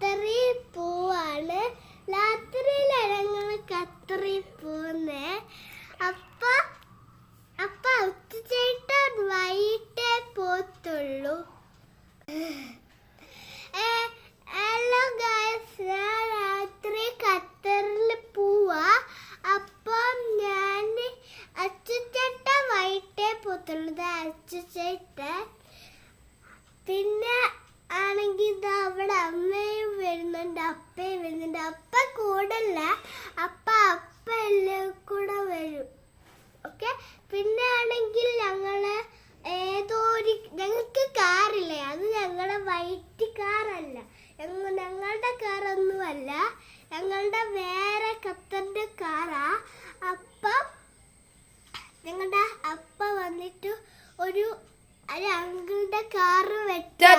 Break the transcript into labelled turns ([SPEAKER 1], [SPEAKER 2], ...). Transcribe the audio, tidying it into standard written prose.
[SPEAKER 1] കത്തറി പോവാണ്. രാത്രിയിലാണ് ഞങ്ങൾ കത്തറി പോകുന്നേ. അപ്പ ഉച്ചേട്ടൻ വൈകിട്ടേ പോത്തുള്ളൂ. ഹലോ ഗൈസ്, ഞാൻ രാത്രി ഖത്തറിൽ പോവാ. അപ്പം ഞാൻ അച്ചുചേട്ടൻ വൈകിട്ടേ പോത്തുള്ളൂ. അച്ചുചേട്ടൻ പിന്നെ ആണെങ്കിൽ അവിടെ അമ്മയും വരുന്നുണ്ട്, അപ്പയും വരുന്നുണ്ട്. അപ്പ കൂടല്ല, അപ്പ എല്ലാം കൂടെ വരും. ഓക്കെ. പിന്നെ ആണെങ്കിൽ ഞങ്ങൾക്ക് കാറില്ലേ, അത് ഞങ്ങളുടെ വൈറ്റ് കാറല്ല, ഞങ്ങളുടെ കാറൊന്നുമല്ല, ഞങ്ങളുടെ വേറെ ഖത്തറിന്റെ കാറാ. അപ്പം ഞങ്ങളുടെ അപ്പ വന്നിട്ട് ഒരു അങ്കിളുടെ കാറ് വെച്ച